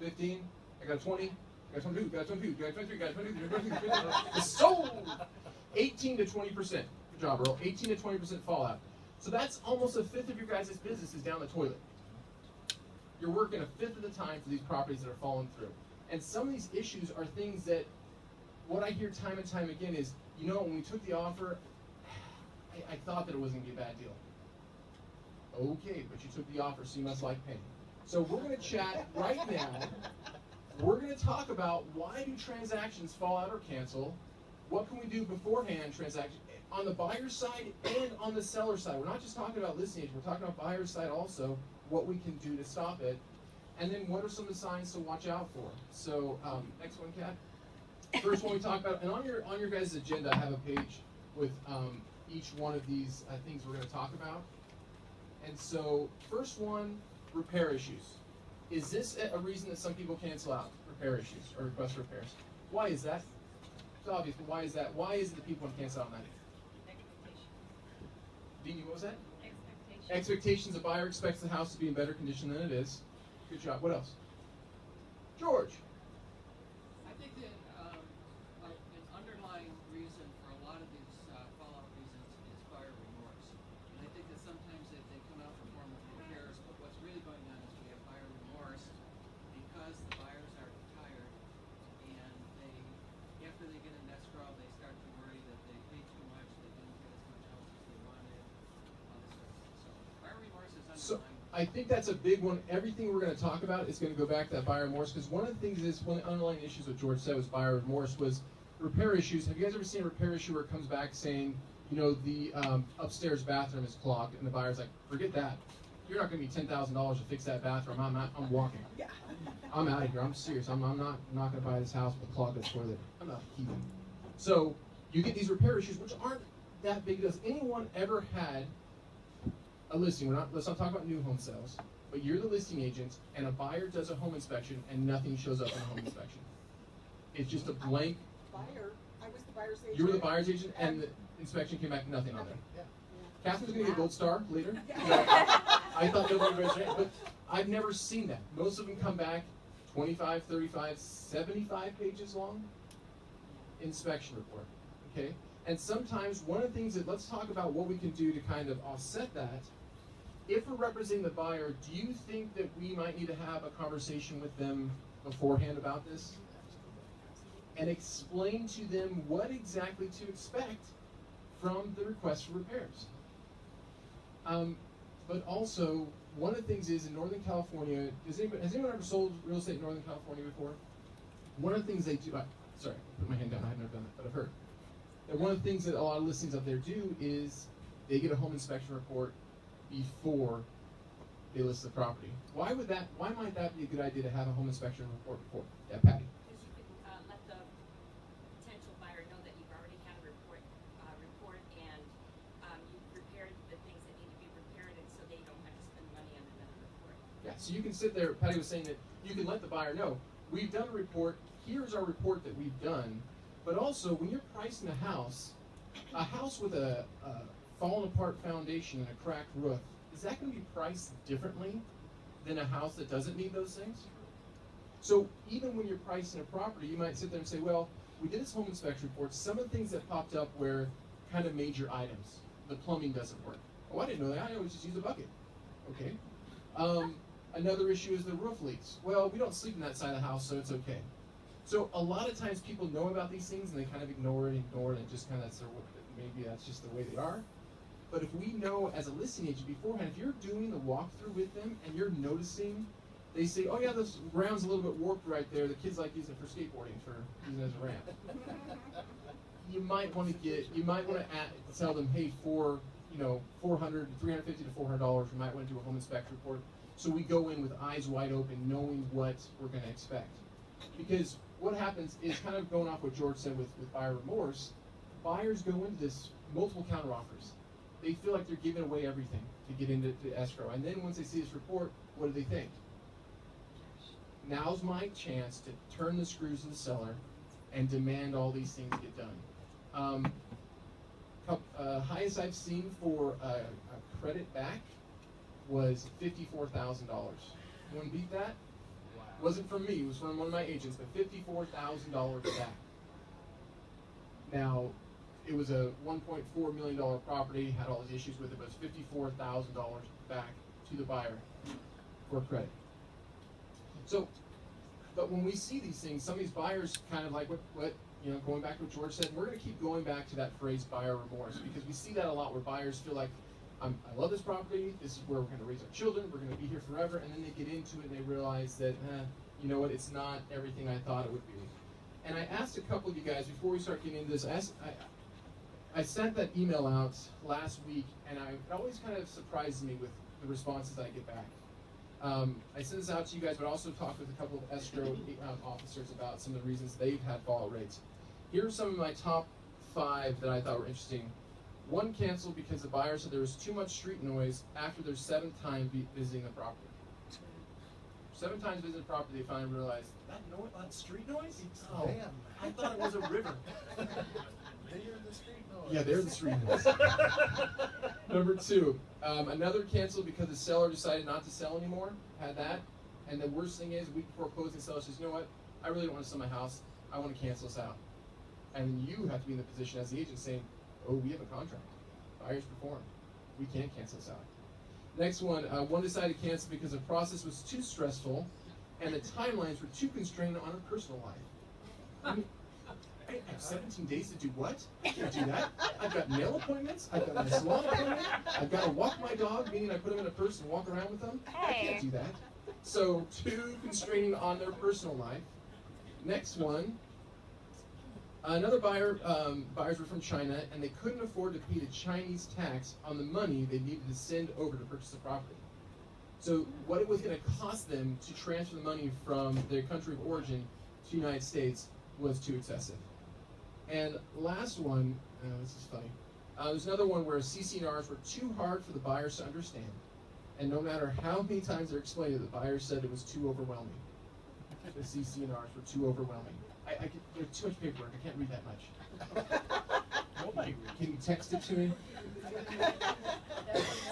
15, I got a 20, I got a 22, got a 22, got a 23, got a 23, got a 23, got a 23. Sold! 18 to 20%. Good job, Earl. 18 to 20% fallout. So that's almost a fifth of your guys' business is down the toilet. You're working a fifth of the time for these properties that are falling through. And some of these issues are things that, what I hear time and time again is, you know, when we took the offer, I thought that it wasn't going to be a bad deal. Okay, but you took the offer, so you must like pain. So we're going to chat right now. We're going to talk about why do transactions fall out or cancel? What can we do beforehand transaction on the buyer's side and on the seller side? We're not just talking about listing agent, we're talking about buyer's side also, what we can do to stop it. And then what are some of the signs to watch out for? So next one, Kat. First one we talk about, and on your guys' agenda, I have a page with each one of these things we're going to talk about. And so first one, repair issues. Is this a reason that some people cancel out repair issues or request repairs? Why is that? It's obvious, but why is that? Why is it that people cancel out on that? Dini, what was that? Expectations. Expectations. A buyer expects the house to be in better condition than it is. Good job. What else? George. I think that an underlying reason for a lot of these fallout reasons is buyer remorse. And I think that sometimes they come out in the form of repairs, but what's really going on is we have buyer remorse because the buyers are tired and after they get an escrow, they start to worry that they paid too much, they didn't get as much house as they wanted, all this sort of thing. So buyer remorse is underlying. I think that's a big one. Everything we're going to talk about is going to go back to that buyer remorse, because one of the things is, one of the underlying issues what George said was buyer remorse was repair issues. Have you guys ever seen a repair issue where it comes back saying, you know, the upstairs bathroom is clogged, and the buyer's like, forget that. You're not going to be $10,000 to fix that bathroom. I'm walking. I'm out of here. I'm serious. I'm not going to buy this house with a clogged toilet. I'm not heathen. So you get these repair issues, which aren't that big. Does anyone ever had a listing? Let's not talk about new home sales, but you're the listing agent, and a buyer does a home inspection, and nothing shows up in a home inspection. It's just a blank. I was the buyer's agent. You were the buyer's agent, and the inspection came back nothing on there. Yeah. Catherine's going to get a gold star later. I thought nobody raised their hand, but I've never seen that. Most of them come back 25, 35, 75 pages long inspection report. Okay? And sometimes one of the things that, let's talk about what we can do to kind of offset that. If we're representing the buyer, do you think that we might need to have a conversation with them beforehand about this? And explain to them what exactly to expect from the request for repairs. But also, one of the things is in Northern California, has anyone ever sold real estate in Northern California before? One of the things they do, sorry, I put my hand down, I've never done that, but I've heard. And one of the things that a lot of listings up there do is they get a home inspection report before they list the property. Why might that be a good idea to have a home inspection report before? Yeah, Patty. Because you can let the potential buyer know that you've already had a report and you've repaired the things that need to be repaired, and so they don't have to spend money on another report. Yeah, so you can sit there, Patty was saying that you can let the buyer know, we've done a report, here's our report that we've done. But also, when you're pricing a house with a fallen apart foundation and a cracked roof, is that going to be priced differently than a house that doesn't need those things? So even when you're pricing a property, you might sit there and say, well, we did this home inspection report. Some of the things that popped up were kind of major items. The plumbing doesn't work. Oh, I didn't know that. I always just use a bucket. Okay. Another issue is the roof leaks. Well, we don't sleep in that side of the house, so it's okay. So a lot of times people know about these things and they kind of ignore it, and just kind of, maybe that's just the way they are. But if we know as a listing agent beforehand, if you're doing the walkthrough with them and you're noticing, they say, oh yeah, this ground's a little bit warped right there. The kids like using it for skateboarding, for using it as a ramp. You might want to tell them, hey, for $350 to $400, we might want to do a home inspection report. So we go in with eyes wide open, knowing what we're going to expect. Because what happens is, kind of going off what George said with buyer remorse, buyers go into this multiple counteroffers. They feel like they're giving away everything to get into escrow. And then once they see this report, what do they think? Now's my chance to turn the screws of the seller and demand all these things get done. Highest I've seen for a credit back was $54,000. Anyone beat that? Wasn't from me, it was from one of my agents, but $54,000 back. Now, it was a $1.4 million property, had all these issues with it, but it's $54,000 back to the buyer for credit. So, but when we see these things, some of these buyers kind of like what you know, going back to what George said, we're going to keep going back to that phrase buyer remorse, because we see that a lot where buyers feel like, I love this property, this is where we're going to raise our children, we're going to be here forever, and then they get into it and they realize that, you know what, it's not everything I thought it would be. And I asked a couple of you guys, before we start getting into this, I sent that email out last week, and it always kind of surprises me with the responses I get back. I sent this out to you guys, but also talked with a couple of escrow officers about some of the reasons they've had fallout rates. Here are some of my top 5 that I thought were interesting. One canceled because the buyer said there was too much street noise after their 7th time visiting the property. 7 times visiting the property, they finally realized, that street noise? Oh, Damn. I thought it was a river. They're the street noise. Yeah, they're the street noise. Number 2, another canceled because the seller decided not to sell anymore. Had that. And the worst thing is, a week before closing, the seller says, you know what, I really don't want to sell my house. I want to cancel this out. And you have to be in the position as the agent saying, oh, we have a contract. Buyers perform. We can't cancel this out. Next one, one decided to cancel because the process was too stressful and the timelines were too constrained on her personal life. I mean, I have 17 days to do what? I can't do that. I've got nail appointments. I've got my salon appointment. I've got to walk my dog, meaning I put him in a purse and walk around with them. I can't do that. So, too constraining on their personal life. Next one, another buyers were from China, and they couldn't afford to pay the Chinese tax on the money they needed to send over to purchase the property. So what it was going to cost them to transfer the money from their country of origin to the United States was too excessive. And last one, this is funny. There's another one where CC&Rs were too hard for the buyers to understand. And no matter how many times they're explained it, the buyers said it was too overwhelming. The CC&Rs were too overwhelming. There's too much paperwork. I can't read that much. Can you text it to me?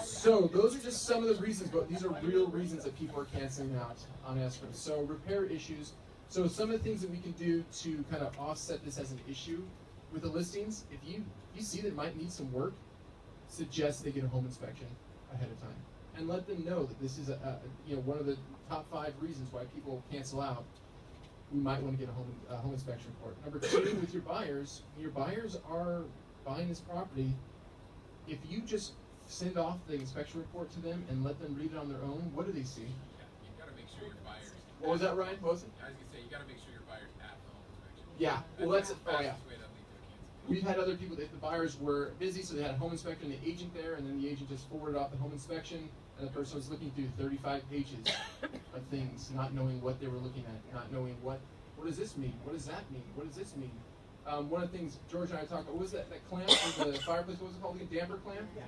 So those are just some of the reasons, but these are real reasons that people are canceling out on escrow. So repair issues. So some of the things that we can do to kind of offset this as an issue with the listings, if you see that it might need some work, suggest they get a home inspection ahead of time. And let them know that this is one of the top 5 reasons why people cancel out. We might want to get a home inspection report. Number 2, with your buyers, when your buyers are buying this property, if you just send off the inspection report to them and let them read it on their own, what do they see? Yeah, you've got to make sure your buyers. What was that, Ryan? What was it? I was going to say, you got to make sure your buyers have the home inspection. Yeah, well that's it. the Oh yeah. fastest way to lead to a cancellation. We've had other people that the buyers were busy, so they had a home inspector and the agent there, and then the agent just forwarded off the home inspection, and the person was looking through 35 pages of things, not knowing what they were looking at, not knowing what does this mean? What does that mean? What does this mean? One of the things George and I talked about, what was that clamp for the fireplace? What was it called again? Damper clamp? Yeah.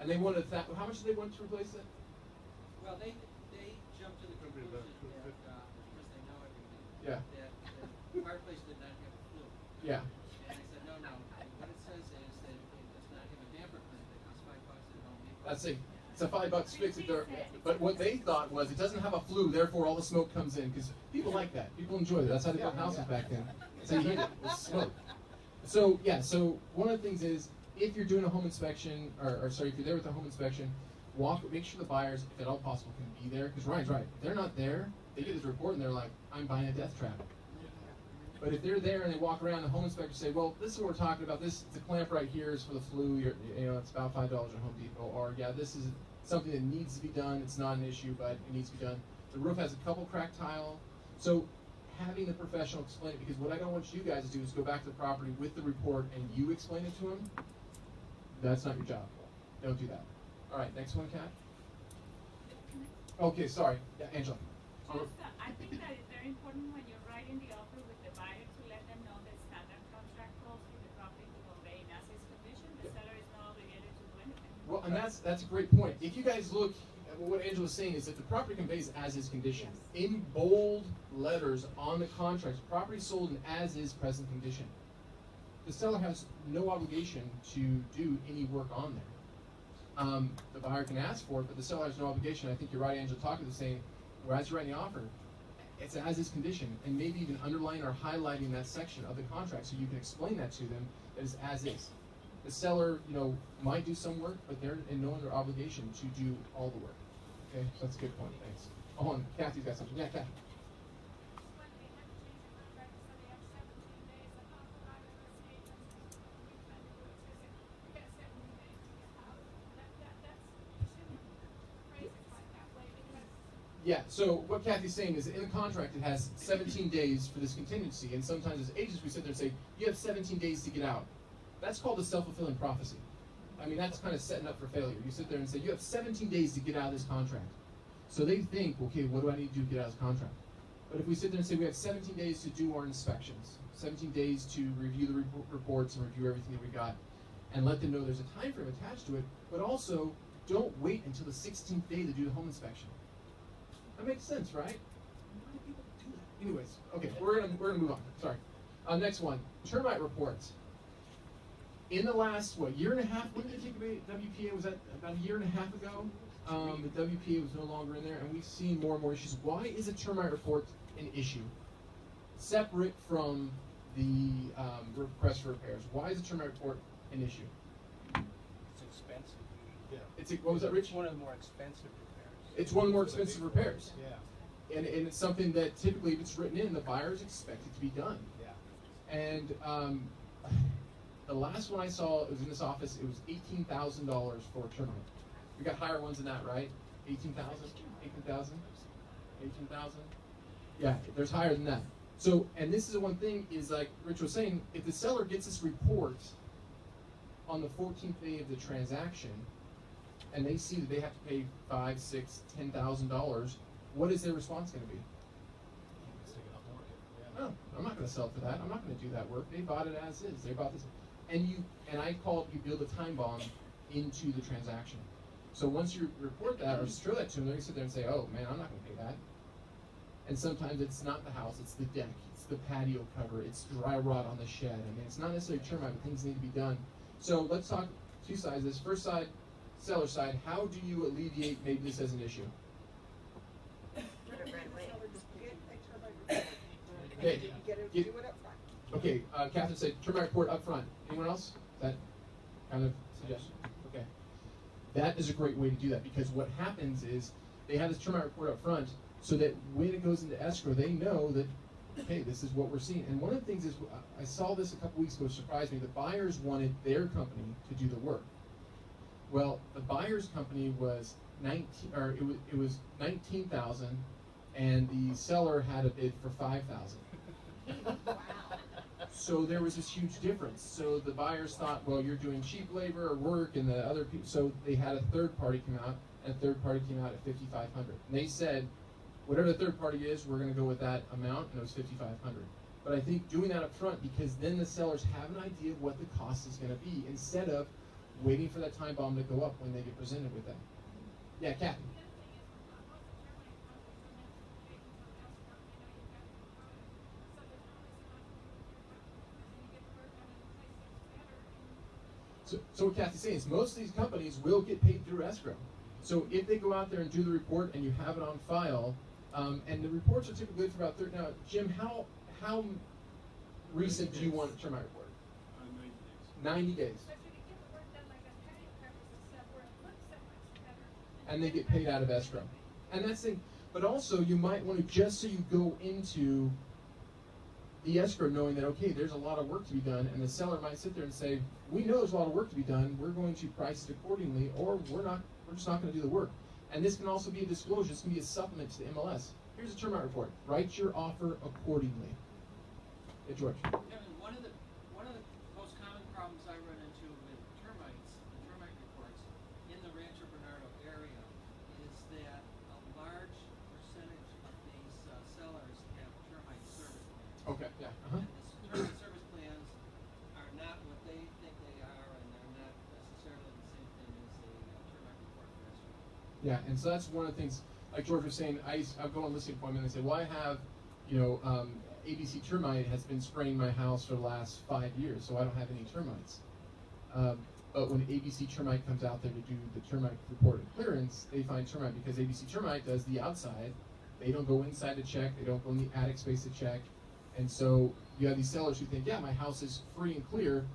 And they wanted how much did they want to replace it? Well, they jumped to the conclusion that, because they know everything, Yeah. that the fireplace did not have a flue. Yeah. And I said, no, what it says is that it does not have a damper clamp that costs $5 at Home Depot. That's it. It's a $5 fix it there. But what they thought was it doesn't have a flue, therefore all the smoke comes in, because people like that. People enjoy it. That's how they built houses back then. So you heat it with smoke. So yeah, so one of the things is if you're doing a home inspection, or sorry, if you're there with a home inspection, make sure the buyers, if at all possible, can be there. Because Ryan's right. If they're not there, they get this report and they're like, I'm buying a death trap. But if they're there and they walk around, the home inspector say, well, this is what we're talking about. This the clamp right here is for the flue. It's about $5 at Home Depot. Or yeah, this is something that needs to be done. It's not an issue, but it needs to be done. The roof has a couple cracked tile. So having the professional explain it, because what I don't want you guys to do is go back to the property with the report and you explain it to them. That's not your job. Don't do that. All right, next one, Kat. Okay, sorry. Yeah, Angela. I think that it's very important when you're writing the offer with the buyer to let them know that standard contract calls for the property to convey in as-is condition. The seller is not obligated to do anything. Well, and that's a great point. If you guys look, what Angela's saying is that the property conveys as-is condition. In bold letters on the contract, property sold in as-is present condition. The seller has no obligation to do any work on there. The buyer can ask for it, but the seller has no obligation. I think you're right, Angela, talking to saying, well, as you're writing the offer, it's as is condition, and maybe even underlining or highlighting that section of the contract so you can explain that to them that is as is. The seller, might do some work, but they're in no under obligation to do all the work. Okay, so that's a good point. Thanks. Hold on, Kathy's got something. Yeah, Kathy. When they have to change the contract, so they have 17 days, I thought the buyer was agents, we try to do it, so you get 17 days to get out. That's, you shouldn't phrase it like that way, because Yeah, so what Kathy's saying is in the contract it has 17 days for this contingency, and sometimes as agents we sit there and say, you have 17 days to get out. That's called a self-fulfilling prophecy. I mean, that's kind of setting up for failure. You sit there and say, you have 17 days to get out of this contract. So they think, okay, what do I need to do to get out of this contract? But if we sit there and say we have 17 days to do our inspections, 17 days to review the reports and review everything that we got, and let them know there's a time frame attached to it, but also don't wait until the 16th day to do the home inspection. That makes sense, right? Why do people do that? Anyways, okay, we're gonna move on. Sorry. Next one, termite reports. In the last year and a half, when did they take away WPA? Was that about a year and a half ago? The WPA was no longer in there, and we've seen more and more issues. Why is a termite report an issue? Separate from the request for repairs. Why is a termite report an issue? It's expensive. Yeah. What was that, Rich? It's one of the more expensive repairs. It's one of the more expensive repairs. Yeah. And it's something that typically, if it's written in, the buyers expect it to be done. Yeah. And the last one I saw, it was in this office, it was $18,000 for a termite. We got higher ones than that, right? 18,000? 18,000? 18,000? Yeah, there's higher than that. So, and this is the one thing, is like Rich was saying, if the seller gets this report on the 14th day of the transaction, and they see that they have to pay $5,000, $6,000, $10,000, what is their response going to be? It's taken off the market. Yeah. No, I'm not going to sell for that. I'm not going to do that work. They bought it as is. They bought this, and I call it, you build a time bomb into the transaction. So once you report that or show that to them, they're going to sit there and say, oh man, I'm not going to pay that. And sometimes it's not the house, it's the deck, it's the patio cover, it's dry rot on the shed. I mean, it's not necessarily termite, but things need to be done. So let's talk two sides. This first side, seller side, how do you alleviate maybe this as an issue? Okay. Do it up front. Okay, Catherine said termite report up front. Anyone else? Is that kind of suggestion? Okay. That is a great way to do that, because what happens is they have this termite report up front so that when it goes into escrow, they know that, okay, this is what we're seeing. And one of the things is, I saw this a couple weeks ago, which surprised me. The buyers wanted their company to do the work. Well, the buyer's company was it was 19,000, and the seller had a bid for 5,000. Wow. So there was this huge difference. So the buyers thought, well, you're doing cheap labor or work, and the other people. So they had a third party come out, and a third party came out at 5,500. And they said, whatever the third party is, we're going to go with that amount, and it was 5,500. But I think doing that up front, because then the sellers have an idea of what the cost is going to be, instead of waiting for that time bomb to go up when they get presented with that. Yeah, Kathy. So what Kathy's saying is most of these companies will get paid through escrow. So if they go out there and do the report and you have it on file, and the reports are typically good for about 30. Now, Jim, how recent do you want a termite report? 90 days. And they get paid out of escrow. And that's the thing. But also, you might want to, just so you go into the escrow knowing that, okay, there's a lot of work to be done, and the seller might sit there and say, we know there's a lot of work to be done, we're going to price it accordingly, or we're just not going to do the work. And this can also be a disclosure, this can be a supplement to the MLS. Here's a termite report. Write your offer accordingly. Hey, George. Kevin, one of the most common problems I run into with termites, the termite reports, in the Rancho Bernardo area, is that a large percentage of these sellers have termite service plans. Okay, yeah. And the termite service plans are not what they think they are, and they're not necessarily the same thing as a termite report for escrow. Yeah, and so that's one of the things, like George was saying, I'll go on a listing appointment and say, well, I have, ABC termite has been spraying my house for the last 5 years, so I don't have any termites. But when ABC termite comes out there to do the termite report and clearance, they find termite because ABC termite does the outside, They don't go inside to check. They don't go in the attic space to check. And so you have these sellers who think, yeah, my house is free and clear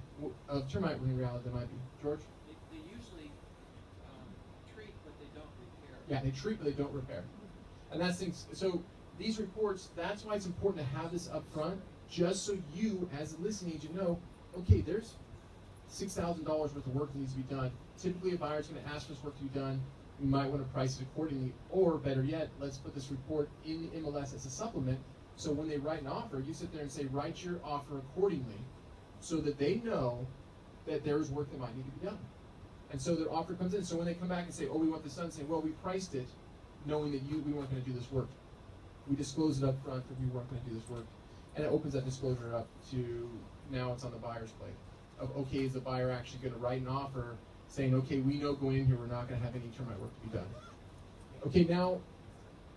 of termite. When in reality, they might be. George? They usually treat, but they don't repair. Yeah, they treat, but they don't repair. And that's things. So these reports, that's why it's important to have this up front, just so you, as a listing agent, know, okay, there's $6,000 worth of work that needs to be done. Typically, a buyer's going to ask for this work to be done. You might want to price it accordingly, or better yet, let's put this report in the MLS as a supplement. So when they write an offer, you sit there and say, write your offer accordingly, so that they know that there is work that might need to be done. And so their offer comes in. So when they come back and say, oh, we want this done, say, well, we priced it knowing that we weren't going to do this work. We disclosed it up front that we weren't going to do this work. And it opens that disclosure up to now it's on the buyer's plate. Of, okay, is the buyer actually going to write an offer saying, okay, we know going in here we're not going to have any termite work to be done. Okay, now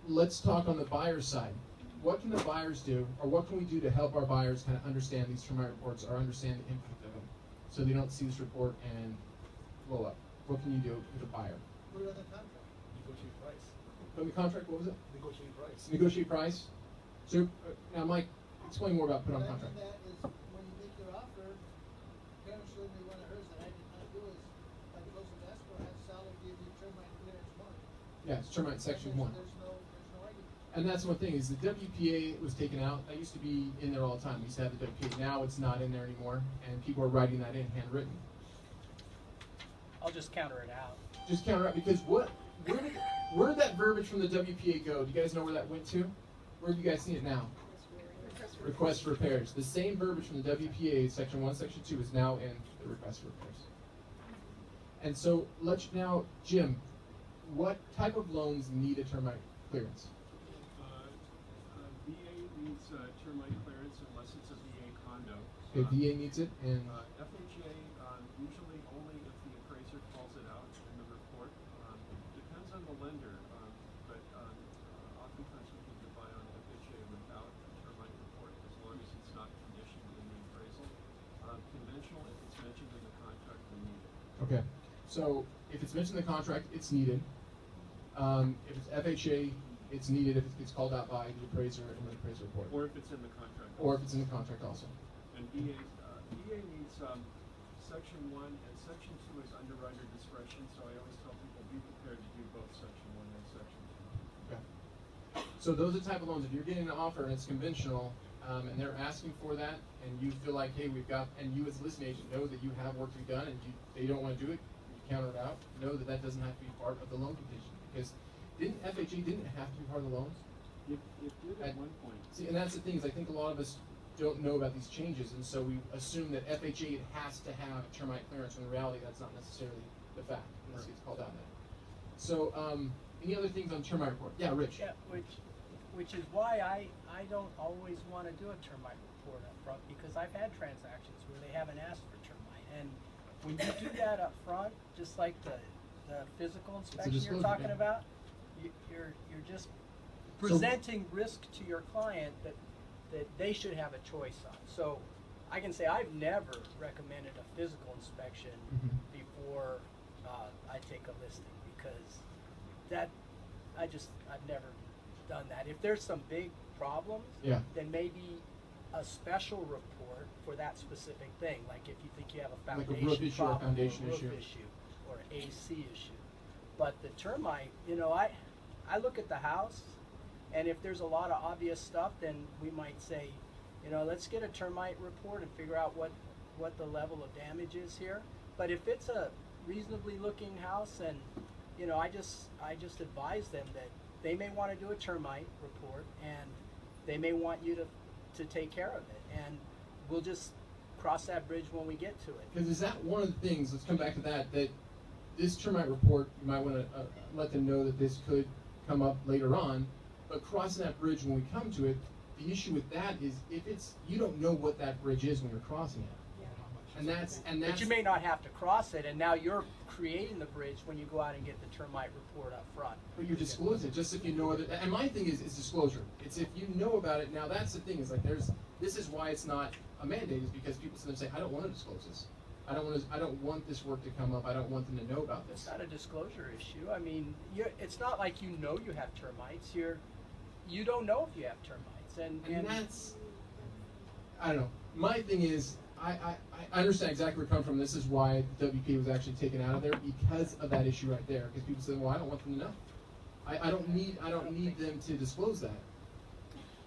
let's talk on the buyer's side. What can the buyers do, or what can we do to help our buyers kind of understand these termite reports or understand the impact of them, so they don't see this report and blow up? What can you do with a buyer? Put it on the contract. Negotiate price. Put in the contract, what was it? Negotiate price. Negotiate price. So now, Mike, explain more about put on contract. That is when you make your offer, parents showed me one of hers that I did not do is by close of escrow has Sally give you termite clearance one. Yeah, it's termite section 1. There's no argument. And that's one thing, is the WPA was taken out. That used to be in there all the time. We used to have the WPA. Now it's not in there anymore, and people are writing that in handwritten. I'll just counter it out. Just counter up, because where did that verbiage from the WPA go? Do you guys know where that went to? Where have you guys seen it now? Request for repairs. The same verbiage from the WPA, section 1, section 2, is now in the request for repairs. And so now, Jim, what type of loans need a termite clearance? VA needs termite clearance unless it's a VA condo. Okay, VA needs it, and FHA usually only if the appraiser calls it out in the report. Depends on the lender, but oftentimes we can get by on FHA without a termite report as long as it's not conditioned in the appraisal. Conventional, if it's mentioned in the contract, we need it. okay. So if it's mentioned in the contract, it's needed. If it's FHA, it's needed if it gets called out by the appraiser in the appraiser report. Or if it's in the contract. Or if it's in the contract also. And VA needs section 1 and section 2 is underwriter discretion, so I always tell people be prepared to do both section 1 and section 2. Okay. So those are the type of loans, if you're getting an offer and it's conventional, and they're asking for that, and you feel like, hey, and you as a listing agent know that you have work to be done, and they don't want to do it, you counter it out, know that that doesn't have to be part of the loan condition, because FHA didn't have to be part of the loans? It did at one point. See, and that's the thing, is I think a lot of us don't know about these changes, and so we assume that FHA has to have termite clearance, when in reality that's not necessarily the fact, unless it's called out now. So, any other things on termite report? Yeah, Rich. Yeah, which is why I don't always want to do a termite report up front, because I've had transactions where they haven't asked for termite, and when you do that up front, just like the physical inspection you're talking about, you're just presenting risk to your client that they should have a choice on. So I can say I've never recommended a physical inspection before I take a listing, because I've never done that. If there's some big problems, then maybe a special report for that specific thing. Like if you think you have a foundation like a roof issue problem, or a foundation or a roof issue, or AC issue. But the termite, I look at the house, and if there's a lot of obvious stuff, then we might say, let's get a termite report and figure out what the level of damage is here. But if it's a reasonably looking house, and I just advise them that they may want to do a termite report, and they may want you to take care of it, and we'll just cross that bridge when we get to it. Because is that one of the things, let's come back to that this termite report, you might want to let them know that this could come up later on, but crossing that bridge when we come to it, the issue with that is you don't know what that bridge is when you're crossing it. And that's But you may not have to cross it, and now you're creating the bridge when you go out and get the termite report up front. But you're disclosing it, just if you know it. And my thing is disclosure. It's if you know about it. Now that's the thing, is like this is why it's not a mandate, is because people sometimes say, I don't want to disclose this. I don't want this work to come up. I don't want them to know about this. It's not a disclosure issue. I mean, it's not like you have termites. you don't know if you have termites, And that's, I don't know. My thing is, I understand exactly where you're coming from. This is why WP was actually taken out of there because of that issue right there. Because people say, well, I don't want them to know. I don't need them to disclose that.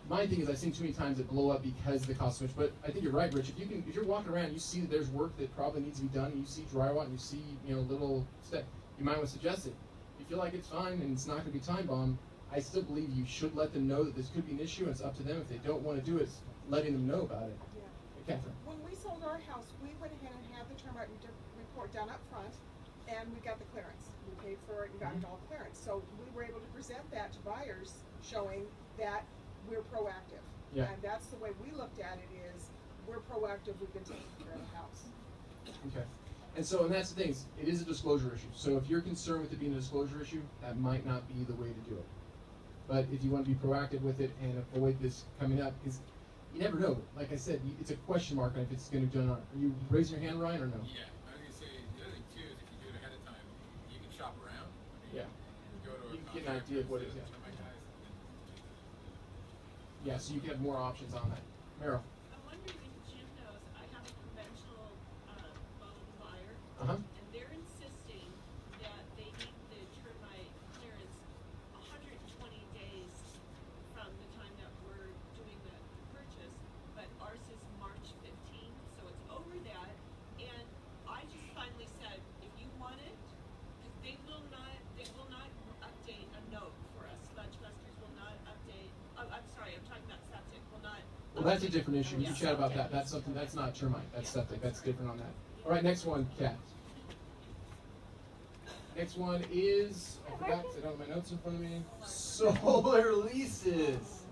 My thing is, I've seen too many times it blow up because of the cost so much. But I think you're right, Rich. If you're walking around, and you see that there's work that probably needs to be done, and you see drywall, and you see little step, you might want to suggest it. If you feel like it's fine and it's not going to be time bombed, I still believe you should let them know that this could be an issue, and it's up to them. If they don't want to do it, it's letting them know about it. Yeah. Catherine. When we sold our house, we went ahead and had the termite report done up front, and we got the clearance. We paid for it and got it all clearance. So we were able to present that to buyers, showing that we're proactive. Yeah. And that's the way we looked at it is, we're proactive, we've been taking care of the house. Okay. And that's the thing, it is a disclosure issue. So if you're concerned with it being a disclosure issue, that might not be the way to do it. But if you want to be proactive with it and avoid this coming up, because you never know. Like I said, it's a question mark on if it's going to be done or not. Are you raising your hand, Ryan, or no? Yeah, I was going to say, the other thing too is if you do it ahead of time, you can shop around. Yeah. Go to a You can get an idea of what it is. contractor, termite guys, Yeah, so you can have more options on that. Meryl. I'm wondering if Jim knows, I have a conventional bone buyer, Uh-huh. and they're insisting that they need the termite clearance 120 days from the time that we're doing the purchase, but ours is March 15th, so it's over that, and I just finally said, if you want it, because they will not update a note for us, sludge busters will not update, I'm sorry, I'm talking about septic, will not. Well, that's a different issue. We can Yes, chat about okay. that. That's something, that's not termite. That's septic. That's different on that. All right, next one, Kat. Next one is, I forgot 'cause I don't have my notes in front of me. Solar leases.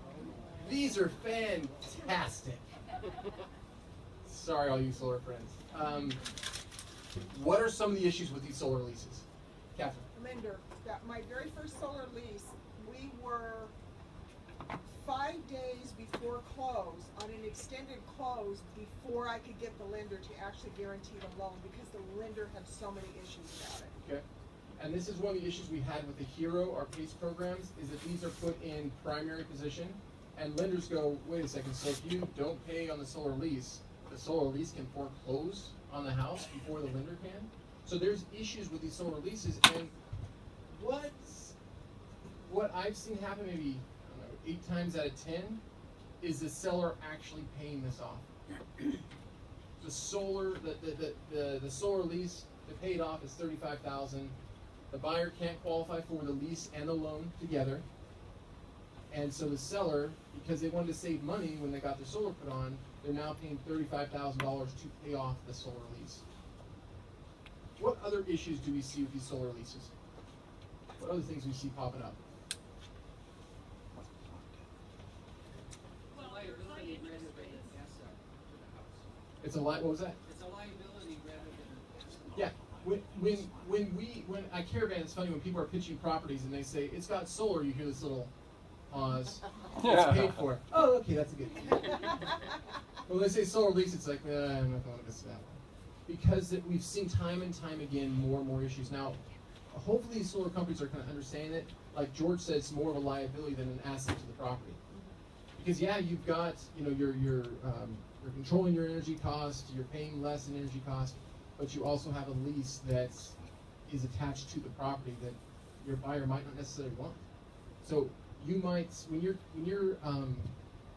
These are fantastic. Sorry, all you solar friends. What are some of the issues with these solar leases? Catherine. Lender, that my very first solar lease, we were 5 days before close, on an extended close, before I could get the lender to actually guarantee the loan, because the lender had so many issues about it. Okay. And this is one of the issues we had with the HERO, our PACE programs, is that these are put in primary position, and lenders go, wait a second, so if you don't pay on the solar lease can foreclose on the house before the lender can? So there's issues with these solar leases, and what I've seen happen maybe, I don't know, 8 times out of 10, is the seller actually paying this off. The solar lease, to pay it off is $35,000. The buyer can't qualify for the lease and the loan together. And so the seller, because they wanted to save money when they got their solar put on, they're now paying $35,000 to pay off the solar lease. What other issues do we see with these solar leases? What other things do we see popping up? Well, Liability high rather interest than rates. an asset to the house. It's a what was that? It's a liability rather than an asset. Yeah. When I caravan, it's funny when people are pitching properties and they say it's got solar, you hear this little pause. It's paid for. Oh, okay, that's a good thing. When they say solar lease, it's like, I'm not going to miss that one. Because we've seen time and time again more and more issues. Now, hopefully these solar companies are kind of understanding it. Like George said, it's more of a liability than an asset to the property. Because yeah, you've got, you're controlling your energy cost, you're paying less in energy cost, but you also have a lease that is attached to the property that your buyer might not necessarily want. So you might, when you're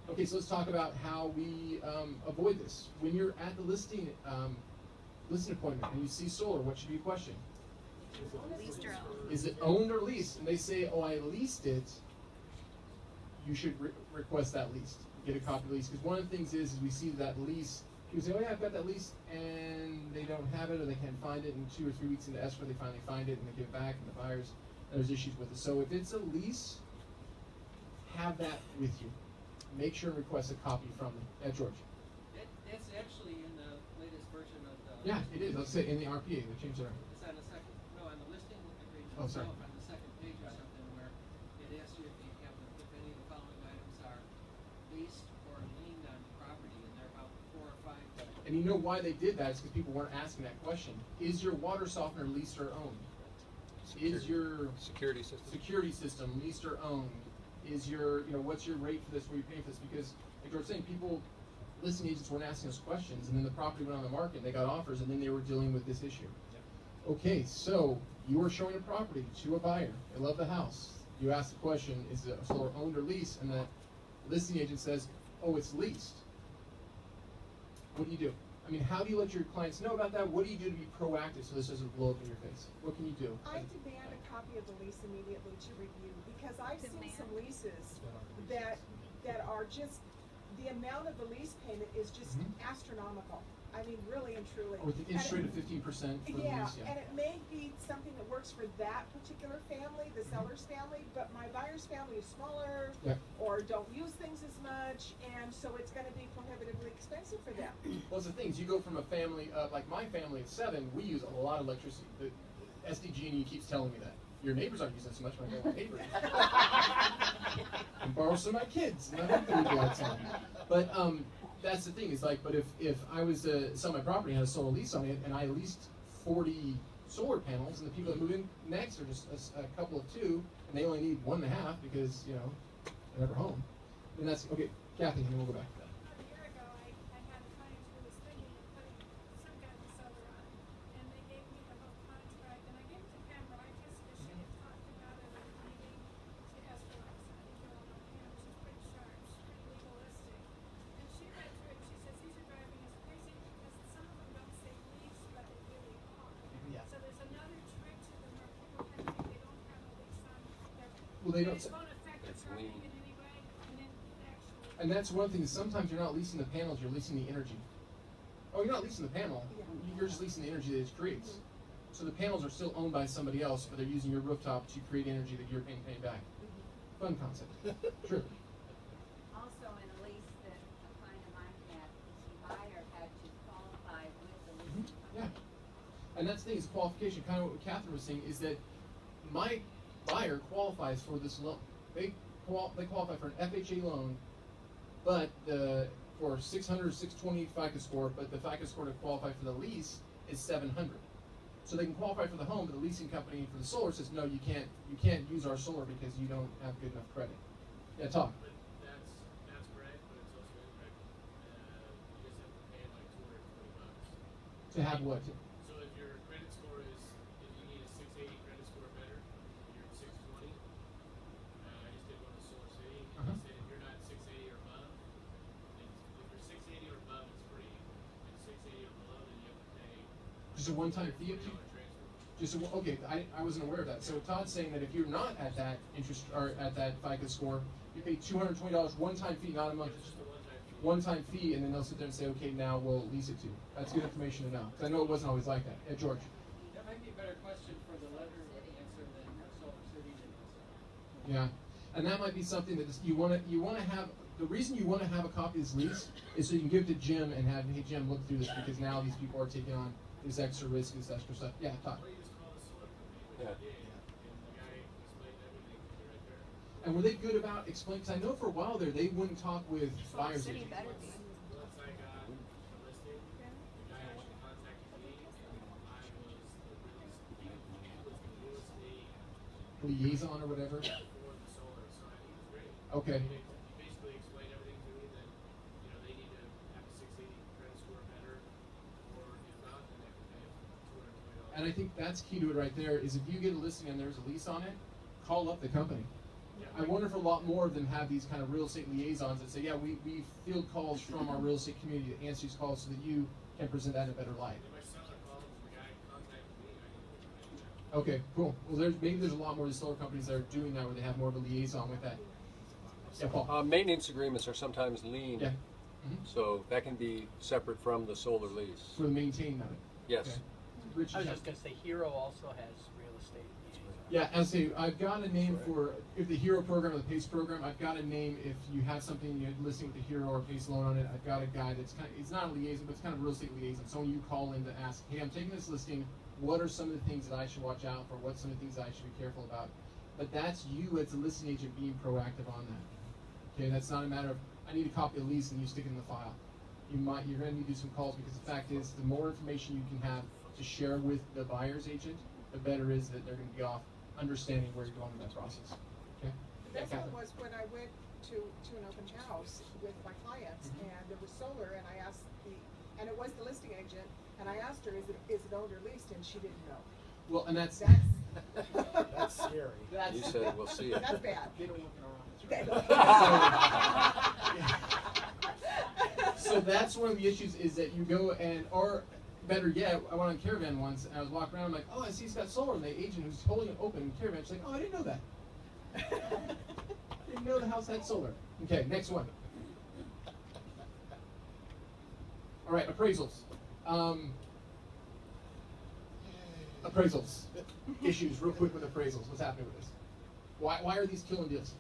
okay, so let's talk about how we avoid this. When you're at the listing appointment and you see solar, what should be your question? Leased or owned. Is it owned or leased? And they say, oh, I leased it. You should request that lease. Get a copy of the lease. Because one of the things is we see that lease, people say, oh yeah, I've got that lease, and they don't have it or they can't find it, and 2 or 3 weeks into escrow they finally find it and they give it back, and the buyers, there's issues with it. So if it's a lease, have that with you. Make sure and request a copy from them. Yeah, George. That's actually in the latest version of the. Yeah, it is. Let's say in the RPA, they changed it around. It's on the second, no, on the listing agreement Oh, sorry. itself, on the second page or something, where it asks you if you have, if any of the following items are leased or liened on the property, and there are about 4 or 5. And you know why they did that? It's because people weren't asking that question. Is your water softener leased or owned? Is your security system? security system leased or owned? Is your, what's your rate for this? What are you paying for this? Because, like George was saying, listing agents weren't asking us questions, and then the property went on the market, and they got offers, and then they were dealing with this issue. Okay, so you are showing a property to a buyer. They love the house. You ask the question, is it solar owned or leased? And the listing agent says, oh, it's leased. What do you do? I mean, how do you let your clients know about that? What do you do to be proactive so this doesn't blow up in your face? What can you do? I demand a copy of the lease immediately to review, because I've seen some leases that are just, the amount of the lease payment is just astronomical. I mean, really and truly. Or with the interest rate of 15% for the lease, and it may be something that works for that particular family, the seller's family, but my buyer's family is smaller, or don't use things as much, and so it's gonna be prohibitively expensive for them. Well, it's the thing is, you go from a family, like my family of 7, we use a lot of electricity. The SDG&E keeps telling me that. Your neighbors aren't using so much. My neighbors. And borrow some of my kids, and I hope they do that on. But that's the thing, is like, but if I was to sell my property and had a solar lease on it, and I leased 40 solar panels, and the people that move in next are just a couple of 2, and they only need 1.5 because, they're never home, then that's, okay, Kathy, and then we'll go back to that. About a year ago, I had a client who was thinking of putting some kind of solar on, and they gave me the whole contract, and I gave it to Pamela, I guess, because she had talked about it at a meeting. She has for like, I think you all know Pam, she's pretty sharp, she's pretty legalistic. And she read through it, and she says, these are driving us crazy, because some of them don't say lease, but they really are. Yeah. So there's another trick to them where people kind of think they don't have a lease on their, Well, they don't. it won't affect the property in any way, and then it actually. And that's one thing, is sometimes you're not leasing the panels, you're leasing the energy. Oh, you're not leasing the panel, you're just leasing the energy that it creates. So the panels are still owned by somebody else, but they're using your rooftop to create energy that you're paying back. Fun concept. True. Also, in a lease that a client of mine had, the buyer had to qualify with the leasing company. Yeah. And that's the thing, is qualification, kind of what Catherine was saying, is that my buyer qualifies for this loan. They qualify for an FHA loan, but for 600 or 620 FICO score, but the FICO score to qualify for the lease is 700. So they can qualify for the home, but the leasing company for the solar says, no, you can't use our solar because you don't have good enough credit. Yeah, talk. But that's correct, but it's also incorrect. You just have to pay like $220. To have what? So if your credit score is, if you need a 680 credit score or better, you're at 620. I just did one with Solar City, and they said if you're not 680 or above, if you're 680 or above, it's free. If 680 or below, then you have to pay Just a one-time fee? $20 transfer. Okay, I wasn't aware of that. So Todd's saying that if you're not at that interest or at that FICO score, you pay $220 one-time fee, not a month. It's just a one-time fee. One-time fee, and then they'll sit there and say, okay, now we'll lease it to you. That's good information to know. Because I know it wasn't always like that. Yeah, George. That might be a better question for the lender to answer than Solar City to answer. Yeah, and that might be something that you want to have. The reason you want to have a copy of this lease is so you can give it to Jim and have, hey Jim, look through this, because now these people are taking on this extra risk, this extra stuff. Yeah, Todd. Or you just call the solar company, which I did, and the guy explained everything to me right there. And were they good about explaining? Because I know for a while there they wouldn't talk with buyers agents. Once I got the listing, the guy actually contacted me, and I was the real estate Liaison or whatever. for the solar, so he was great. Okay. He basically explained everything to me that, they need to have a 680 credit score or better, or if not, then they have to pay $220. And I think that's key to it right there, is if you get a listing and there's a lease on it, call up the company. I wonder if a lot more of them have these kind of real estate liaisons that say, yeah, we field calls from our real estate community to answer these calls so that you can present that in a better light. And my seller called, and the guy contacted me, I knew that. Okay, cool. Well, maybe there's a lot more of the solar companies that are doing that, where they have more of a liaison with that. Yeah, Paul. Maintenance agreements are sometimes lien, Yeah. so that can be separate from the solar lease. For the maintaining of it. Yes. Okay. Rich, I was you just going to say, Hero also has real estate liaison. Yeah, as I say, I've got a name for, if the HERO program or the PACE program, I've got a name if you have something you're listing with the HERO or PACE loan on it. I've got a guy that's kind of, it's not a liaison, but it's kind of a real estate liaison. Someone you call in to ask, hey, I'm taking this listing, what are some of the things that I should watch out for? What's some of the things that I should be careful about? But that's you as a listing agent being proactive on that. Okay, that's not a matter of, I need a copy of the lease and you stick it in the file. You're going to need to do some calls, because the fact is, the more information you can have to share with the buyer's agent, the better is that they're going to be off understanding where you're going in that process. Okay? best Catherine. one was when I went to an open house with my clients, and there was solar, and I asked and it was the listing agent, and I asked her, is it owned or leased, and she didn't know. Well, and that's That's scary. that's You said, we'll see it. That's bad. They don't look in our office, right? So that's one of the issues is that you go and, or better yet, I went on Caravan once and I was walking around, I'm like, oh, I see he's got solar, and the agent who's holding it open in Caravan, she's like, oh, I didn't know that. Didn't know the house had solar. Okay, next one. All right, appraisals. Appraisals. Issues, real quick with appraisals. What's happening with this? Why are these killing deals?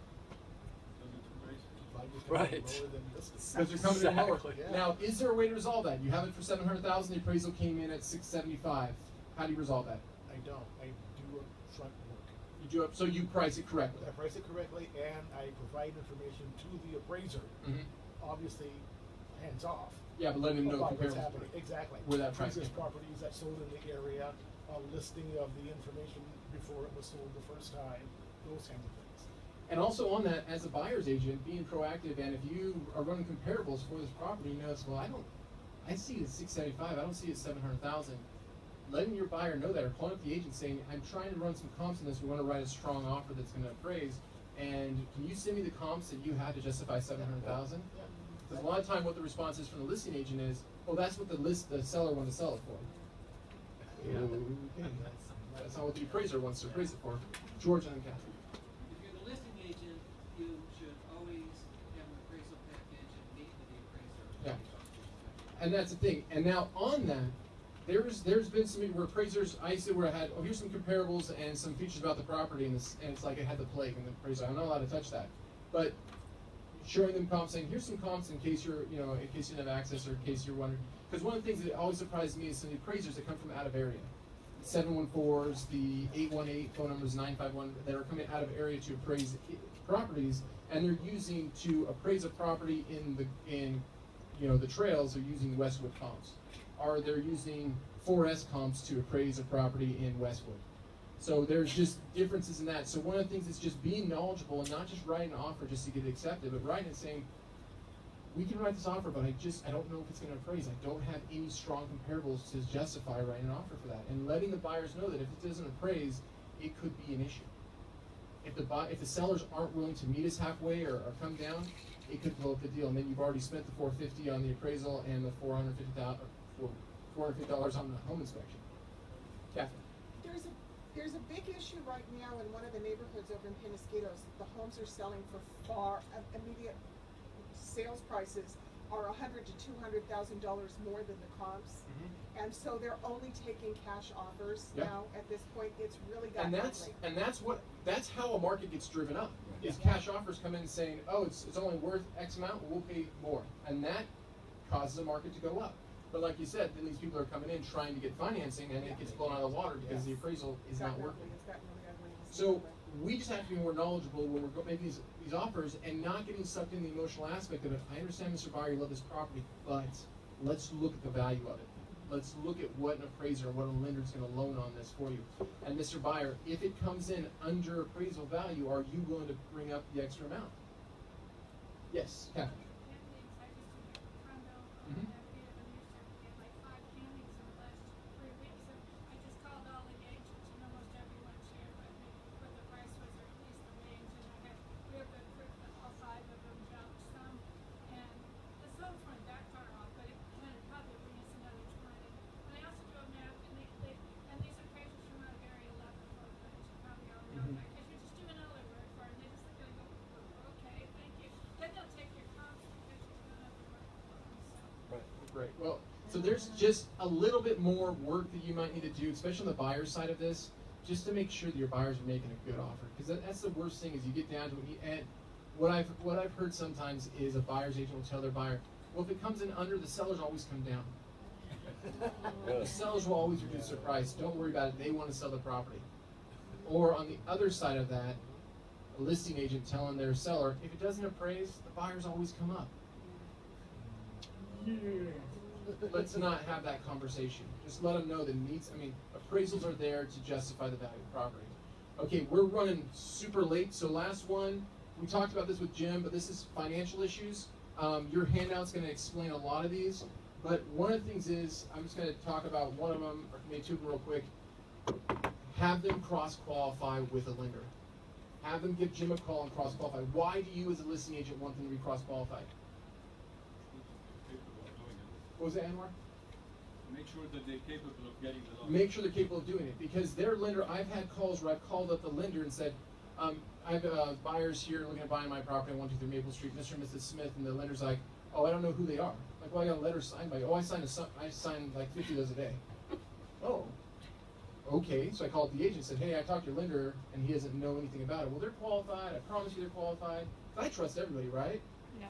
Right. Because they're coming in lower. Yeah. Now, is there a way to resolve that? You have it for $700,000. The appraisal came in at $675,000. How do you resolve that? I don't. I do a front work. You do it so you price it correctly. I price it correctly, and I provide information to the appraiser. Mhm. Obviously, hands off. Yeah, but letting them know about what's comparables. happening. Exactly. Where that price Previous came from. properties that sold in the area, a listing of the information before it was sold the first time, those kinds of things. And also on that, as a buyer's agent, being proactive, and if you are running comparables for this property, you notice, well, I see it at $675,000. I don't see it at $700,000. Letting your buyer know that, or calling up the agent saying, I'm trying to run some comps on this. We want to write a strong offer that's going to appraise. And can you send me the comps that you had to justify $700,000? Yeah. Because a lot of time, what the response is from the listing agent is, oh, that's what the seller wanted to sell it for. Yeah. Okay. That's not what the appraiser wants to appraise it for. George and then Catherine. If you're the listing agent, you should always have an appraisal package and meet with the appraiser. Yeah. And that's the thing. And now on that, there's been some where appraisers, I used to where I had, oh, here's some comparables and some features about the property, and it's like it had the plague, and the appraiser, I'm not allowed to touch that. But showing them comps, saying, here's some comps in case you're, in case you don't have access, or in case you're wondering. Because one of the things that always surprises me is some of the appraisers that come from out of area. 714s, the 818 phone numbers, 951, that are coming out of area to appraise properties, and they're using to appraise a property in the trails, they're using Westwood comps. Or they're using 4S comps to appraise a property in Westwood. So there's just differences in that. So one of the things is just being knowledgeable and not just writing an offer just to get it accepted, but writing it saying, we can write this offer, but I don't know if it's going to appraise. I don't have any strong comparables to justify writing an offer for that. And letting the buyers know that if it doesn't appraise, it could be an issue. If the sellers aren't willing to meet us halfway or come down, it could blow up the deal. And then you've already spent the $450 on the appraisal and the $450 on the home inspection. Catherine. There's a big issue right now in one of the neighborhoods over in Penasquitos. The homes are selling for far immediate sales prices are $100,000 to $200,000 more than the comps, and so they're only taking cash offers now. At this point, it's really gotten ugly. And that's how a market gets driven up. Is cash offers come in saying, oh, it's only worth X amount, we'll pay more, and that causes the market to go up. But like you said, then these people are coming in trying to get financing, and it gets blown out of the water because the appraisal is not working. It's gotten really ugly. So we just have to be more knowledgeable when we're making these offers and not getting sucked in the emotional aspect of it. I understand, Mr. Buyer, you love this property, but let's look at the value of it. Let's look at what an appraiser and what a lender is going to loan on this for you. And Mr. Buyer, if it comes in under appraisal value, are you willing to bring up the extra amount? Yes, Catherine. Mm-hmm. Right. Well, so there's just a little bit more work that you might need to do, especially on the buyer's side of this, just to make sure that your buyers are making a good offer. Because that's the worst thing is you get down to it. And what I've heard sometimes is a buyer's agent will tell their buyer, well, if it comes in under, the sellers always come down. The sellers will always reduce their price. Don't worry about it. They want to sell the property. Or on the other side of that, a listing agent telling their seller, if it doesn't appraise, the buyers always come up. Let's not have that conversation. Just let them know that appraisals are there to justify the value of the property. Okay, we're running super late, so last one, we talked about this with Jim, but this is financial issues. Your handout's going to explain a lot of these, but one of the things is, I'm just going to talk about one of them, or maybe two of them real quick. Have them cross-qualify with a lender. Have them give Jim a call and cross-qualify. Why do you, as a listing agent, want them to be cross-qualified? What was that, Anwar? Make sure that they're capable of getting the loan. Make sure they're capable of doing it, because their lender, I've had calls where I've called up the lender and said, I have buyers here looking at buying my property on 123 Maple Street, Mr. and Mrs. Smith, and the lender's like, oh, I don't know who they are. Like, well, I got a letter signed by, oh, I sign like 50 of those a day. Oh, okay. So I called the agent and said, hey, I talked to your lender, and he doesn't know anything about it. Well, they're qualified. I promise you they're qualified. I trust everybody, right? No.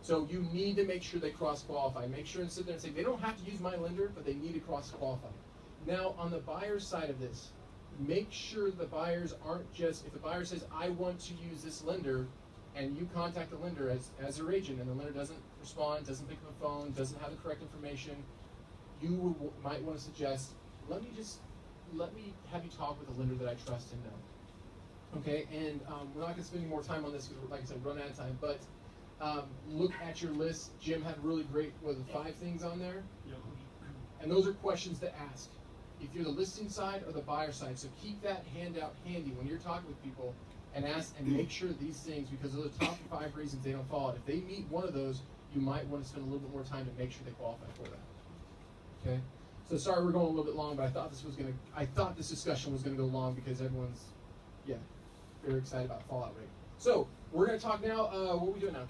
So you need to make sure they cross-qualify. Make sure and sit there and say, they don't have to use my lender, but they need to cross-qualify. Now, on the buyer's side of this, make sure the buyers aren't just, if the buyer says, I want to use this lender, and you contact the lender as their agent, and the lender doesn't respond, doesn't pick up the phone, doesn't have the correct information, you might want to suggest, let me have you talk with a lender that I trust and know. Okay, and we're not going to spend any more time on this because, like I said, we're running out of time, but look at your list. Jim had really great, 5 things on there? Yep. And those are questions to ask. If you're the listing side or the buyer side, so keep that handout handy when you're talking with people and ask and make sure these things, because those are the top 5 reasons they don't follow it. If they meet one of those, you might want to spend a little bit more time to make sure they qualify for that. Okay? So sorry we're going a little bit long, but I thought this discussion was gonna go long because everyone's very excited about fallout rate. So we're gonna talk now, what are we doing now?